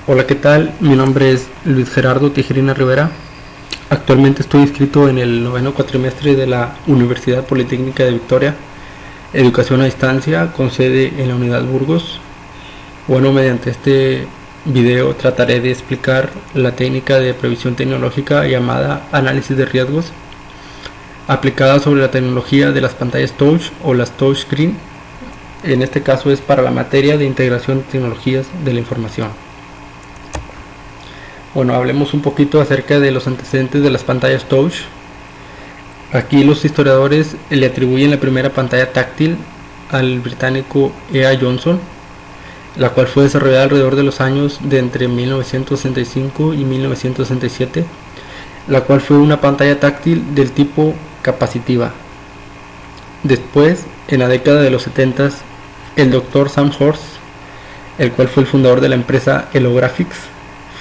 Hola, ¿qué tal? Mi nombre es Luis Gerardo Tijerina Rivera. Actualmente estoy inscrito en el noveno cuatrimestre de la Universidad Politécnica de Victoria, Educación a Distancia, con sede en la Unidad Burgos. Bueno, mediante este video trataré de explicar la técnica de previsión tecnológica llamada análisis de riesgos, aplicada sobre la tecnología de las pantallas touch o las touchscreen. En este caso es para la materia de integración de tecnologías de la información. Bueno, hablemos un poquito acerca de los antecedentes de las pantallas touch. Aquí los historiadores le atribuyen la primera pantalla táctil al británico E.A. Johnson, la cual fue desarrollada alrededor de los años de entre 1965 y 1967, la cual fue una pantalla táctil del tipo capacitiva. Después, en la década de los 70, el Dr. Sam Horst, el cual fue el fundador de la empresa Elographics,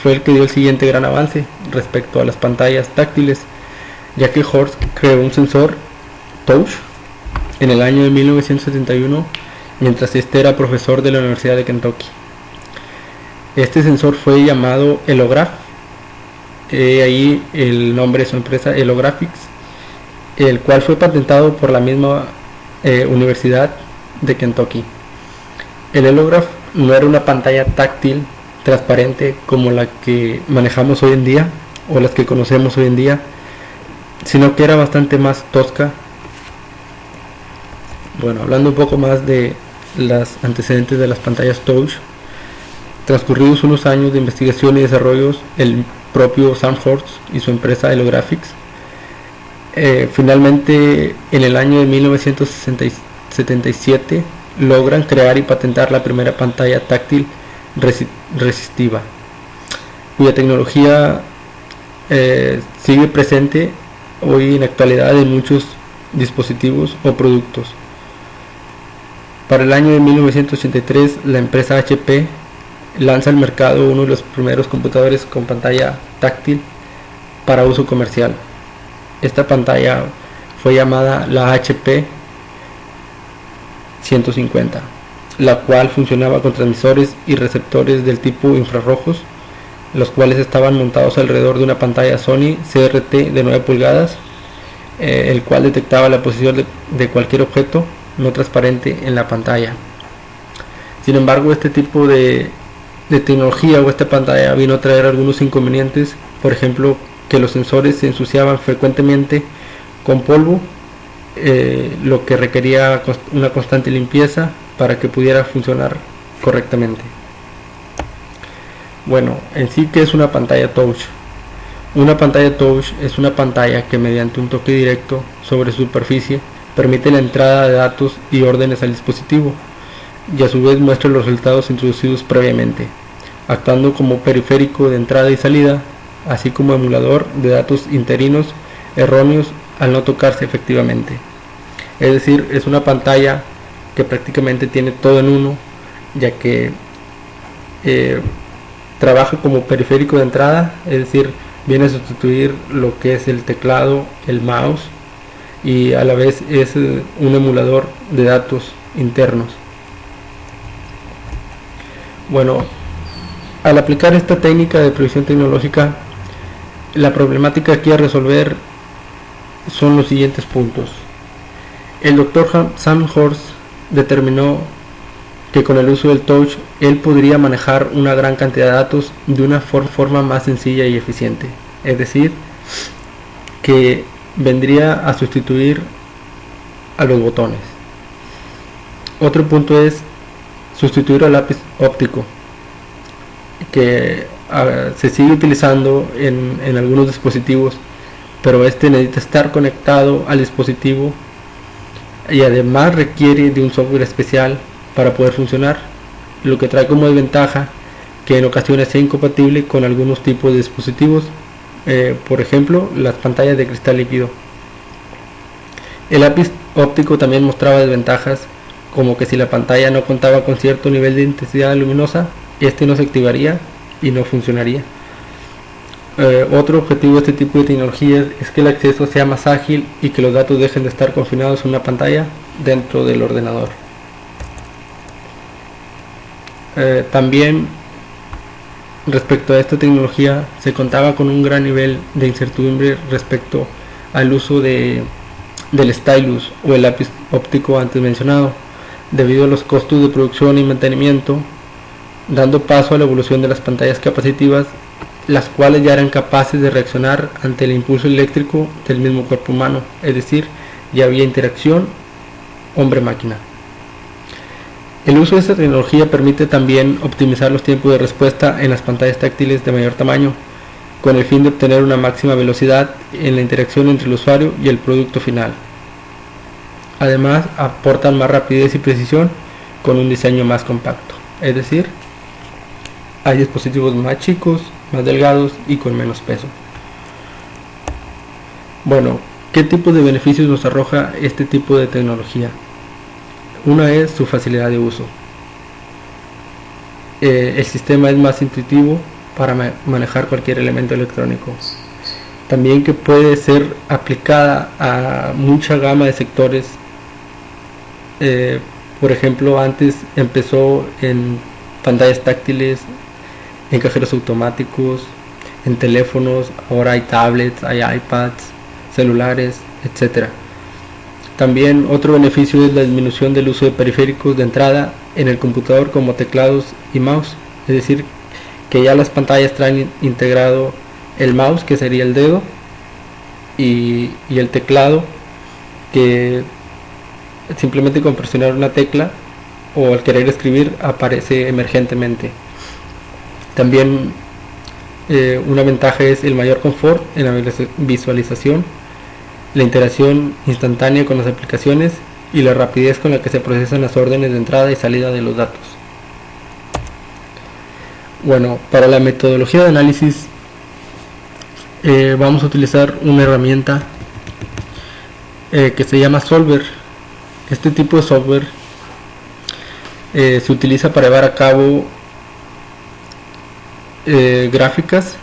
fue el que dio el siguiente gran avance respecto a las pantallas táctiles, ya que Horst creó un sensor touch en el año de 1971 mientras este era profesor de la Universidad de Kentucky. Este sensor fue llamado Elograph, ahí el nombre de su empresa Elographics, el cual fue patentado por la misma Universidad de Kentucky. El Elograph no era una pantalla táctil transparente como la que manejamos hoy en día o las que conocemos hoy en día, sino que era bastante más tosca. Bueno, hablando un poco más de los antecedentes de las pantallas touch, transcurridos unos años de investigación y desarrollos, el propio Sam Horst y su empresa Elographics finalmente en el año de 1977 logran crear y patentar la primera pantalla táctil resistiva, cuya tecnología sigue presente hoy en la actualidad en muchos dispositivos o productos. Para el año de 1983 la empresa HP lanza al mercado uno de los primeros computadores con pantalla táctil para uso comercial. Esta pantalla fue llamada la HP 150, la cual funcionaba con transmisores y receptores del tipo infrarrojos, los cuales estaban montados alrededor de una pantalla Sony CRT de 9 pulgadas, el cual detectaba la posición de cualquier objeto no transparente en la pantalla. Sin embargo, este tipo de tecnología o esta pantalla vino a traer algunos inconvenientes, por ejemplo, que los sensores se ensuciaban frecuentemente con polvo, lo que requería una constante limpieza para que pudiera funcionar correctamente. Bueno, en sí, ¿qué es una pantalla touch? Una pantalla touch es una pantalla que mediante un toque directo sobre su superficie permite la entrada de datos y órdenes al dispositivo y a su vez muestra los resultados introducidos previamente, actuando como periférico de entrada y salida, así como emulador de datos interinos erróneos al no tocarse efectivamente. Es decir, es una pantalla que prácticamente tiene todo en uno, ya que trabaja como periférico de entrada, es decir, viene a sustituir lo que es el teclado, el mouse, y a la vez es un emulador de datos internos. Bueno, al aplicar esta técnica de previsión tecnológica, la problemática aquí a resolver son los siguientes puntos. El Dr. Sam Horst determinó que con el uso del touch él podría manejar una gran cantidad de datos de una forma más sencilla y eficiente, es decir, que vendría a sustituir a los botones. Otro punto es sustituir al lápiz óptico, que se sigue utilizando en algunos dispositivos, pero este necesita estar conectado al dispositivo y además requiere de un software especial para poder funcionar, lo que trae como desventaja que en ocasiones sea incompatible con algunos tipos de dispositivos, por ejemplo las pantallas de cristal líquido. El lápiz óptico también mostraba desventajas, como que si la pantalla no contaba con cierto nivel de intensidad luminosa, este no se activaría y no funcionaría. Otro objetivo de este tipo de tecnologías es que el acceso sea más ágil y que los datos dejen de estar confinados en una pantalla dentro del ordenador. También respecto a esta tecnología se contaba con un gran nivel de incertidumbre respecto al uso del stylus o el lápiz óptico antes mencionado, debido a los costos de producción y mantenimiento, dando paso a la evolución de las pantallas capacitivas, las cuales ya eran capaces de reaccionar ante el impulso eléctrico del mismo cuerpo humano, es decir, ya había interacción hombre-máquina. El uso de esta tecnología permite también optimizar los tiempos de respuesta en las pantallas táctiles de mayor tamaño, con el fin de obtener una máxima velocidad en la interacción entre el usuario y el producto final. Además, aportan más rapidez y precisión con un diseño más compacto, es decir, hay dispositivos más chicos, más delgados y con menos peso. Bueno, ¿qué tipo de beneficios nos arroja este tipo de tecnología? Una es su facilidad de uso. El sistema es más intuitivo para manejar cualquier elemento electrónico. También que puede ser aplicada a mucha gama de sectores. Por ejemplo, antes empezó en pantallas táctiles, en cajeros automáticos, en teléfonos, ahora hay tablets, hay iPads, celulares, etc. También otro beneficio es la disminución del uso de periféricos de entrada en el computador como teclados y mouse, es decir, que ya las pantallas traen integrado el mouse, que sería el dedo, y el teclado, que simplemente con presionar una tecla o al querer escribir aparece emergentemente. También una ventaja es el mayor confort en la visualización, la interacción instantánea con las aplicaciones y la rapidez con la que se procesan las órdenes de entrada y salida de los datos. Bueno, para la metodología de análisis vamos a utilizar una herramienta que se llama Solver. Este tipo de software se utiliza para llevar a cabo gráficas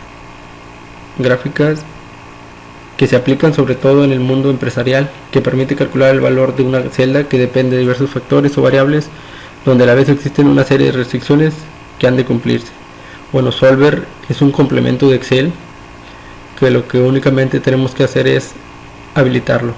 que se aplican sobre todo en el mundo empresarial, que permite calcular el valor de una celda que depende de diversos factores o variables, donde a la vez existen una serie de restricciones que han de cumplirse. Bueno, Solver es un complemento de Excel, que lo que únicamente tenemos que hacer es habilitarlo.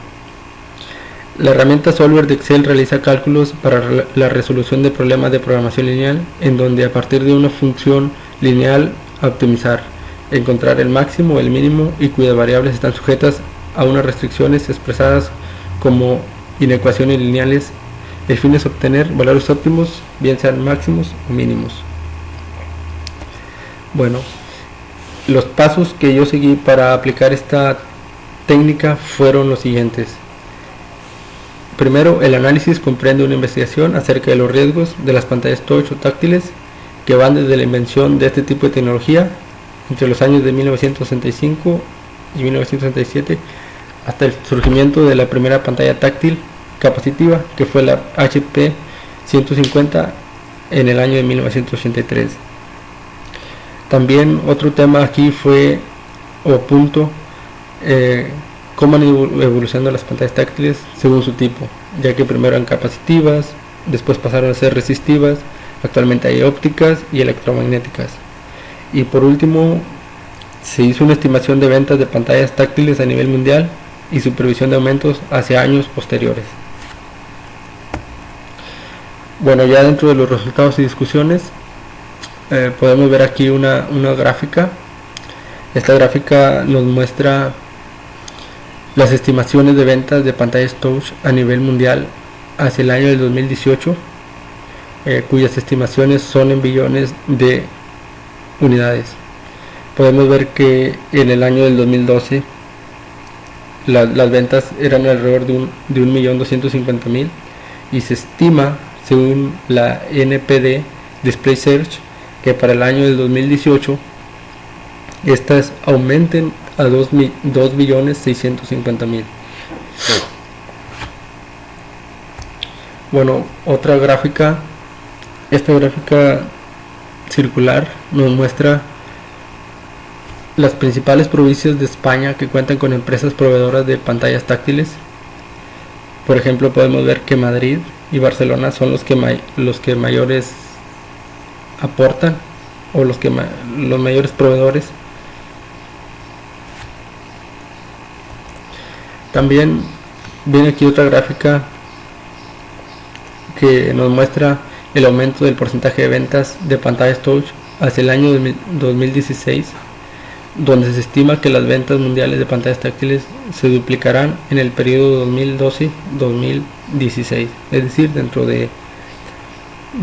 La herramienta Solver de Excel realiza cálculos para la resolución de problemas de programación lineal, en donde a partir de una función lineal a optimizar, encontrar el máximo o el mínimo y cuyas variables están sujetas a unas restricciones expresadas como inecuaciones lineales. El fin es obtener valores óptimos, bien sean máximos o mínimos. Bueno, los pasos que yo seguí para aplicar esta técnica fueron los siguientes. Primero, el análisis comprende una investigación acerca de los riesgos de las pantallas touch o táctiles que van desde la invención de este tipo de tecnología entre los años de 1965 y 1967 hasta el surgimiento de la primera pantalla táctil capacitiva, que fue la HP 150 en el año de 1983. También otro tema aquí fue, o punto, cómo han ido evolucionando las pantallas táctiles según su tipo, ya que primero eran capacitivas, después pasaron a ser resistivas, actualmente hay ópticas y electromagnéticas. Y por último, se hizo una estimación de ventas de pantallas táctiles a nivel mundial y su previsión de aumentos hacia años posteriores. Bueno, ya dentro de los resultados y discusiones, podemos ver aquí una gráfica. Esta gráfica nos muestra las estimaciones de ventas de pantallas touch a nivel mundial hacia el año del 2018, cuyas estimaciones son en billones de unidades. Podemos ver que en el año del 2012 las ventas eran alrededor de 1.250.000 y se estima, según la NPD Display Search, que para el año del 2018 estas aumenten a 2.650.000. Bueno, otra gráfica, esta gráfica circular nos muestra las principales provincias de España que cuentan con empresas proveedoras de pantallas táctiles. Por ejemplo, podemos ver que Madrid y Barcelona son los que mayores aportan o los mayores proveedores. También viene aquí otra gráfica que nos muestra el aumento del porcentaje de ventas de pantallas touch hacia el año 2016, donde se estima que las ventas mundiales de pantallas táctiles se duplicarán en el periodo 2012-2016, es decir, dentro de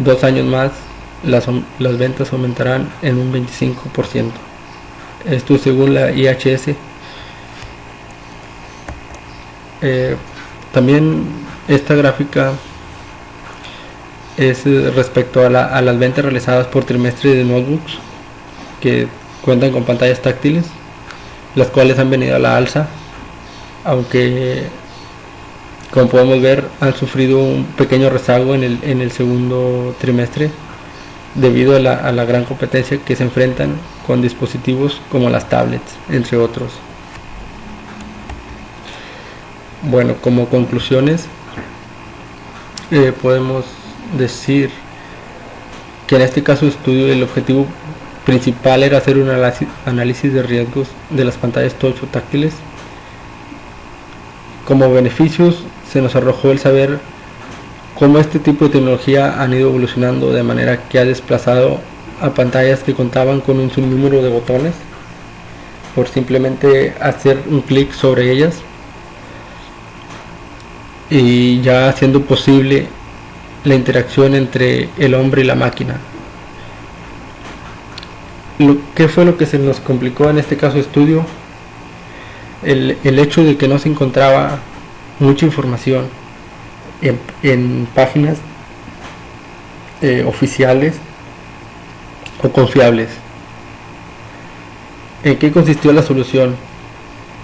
2 años más las ventas aumentarán en un 25%. Esto según la IHS. También esta gráfica es respecto a las ventas realizadas por trimestre de notebooks que cuentan con pantallas táctiles, las cuales han venido a la alza, aunque como podemos ver han sufrido un pequeño rezago en el segundo trimestre debido a la gran competencia que se enfrentan con dispositivos como las tablets, entre otros. Bueno, como conclusiones podemos decir que en este caso de estudio el objetivo principal era hacer un análisis de riesgos de las pantallas touch o táctiles. Como beneficios se nos arrojó el saber cómo este tipo de tecnología han ido evolucionando de manera que ha desplazado a pantallas que contaban con un sinnúmero de botones por simplemente hacer un clic sobre ellas, y ya haciendo posible la interacción entre el hombre y la máquina. ¿Qué fue lo que se nos complicó en este caso de estudio? El hecho de que no se encontraba mucha información en páginas oficiales o confiables. ¿En qué consistió la solución?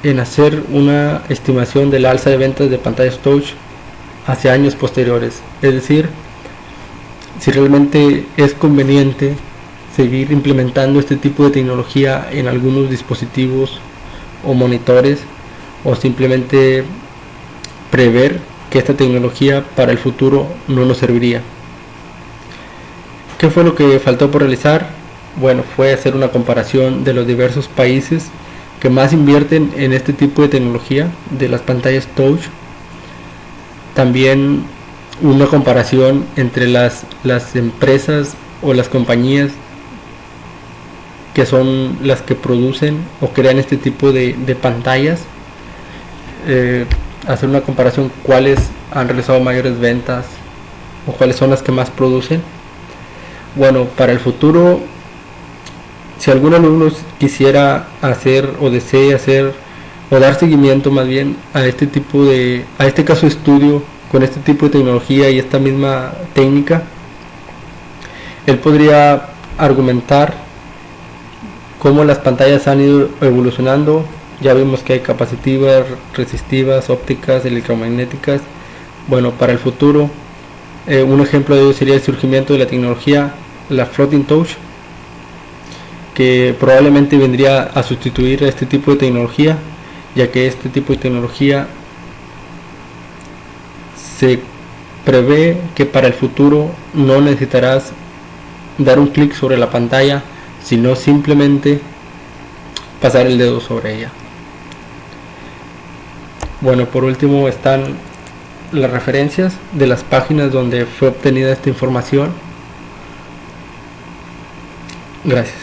En hacer una estimación del alza de ventas de pantallas touch hacia años posteriores, es decir, si realmente es conveniente seguir implementando este tipo de tecnología en algunos dispositivos o monitores, o simplemente prever que esta tecnología para el futuro no nos serviría. ¿Qué fue lo que faltó por realizar? Bueno, fue hacer una comparación de los diversos países que más invierten en este tipo de tecnología de las pantallas touch. También una comparación entre las empresas o las compañías que son las que producen o crean este tipo de pantallas. Hacer una comparación cuáles han realizado mayores ventas o cuáles son las que más producen. Bueno, para el futuro, si algún alumno quisiera hacer o desee hacer o dar seguimiento más bien a este caso de estudio con este tipo de tecnología y esta misma técnica, él podría argumentar cómo las pantallas han ido evolucionando. Ya vimos que hay capacitivas, resistivas, ópticas, electromagnéticas. Bueno, para el futuro, un ejemplo de ello sería el surgimiento de la tecnología, la floating touch, que probablemente vendría a sustituir a este tipo de tecnología, ya que este tipo de tecnología se prevé que para el futuro no necesitarás dar un clic sobre la pantalla, sino simplemente pasar el dedo sobre ella. Bueno, por último están las referencias de las páginas donde fue obtenida esta información. Gracias.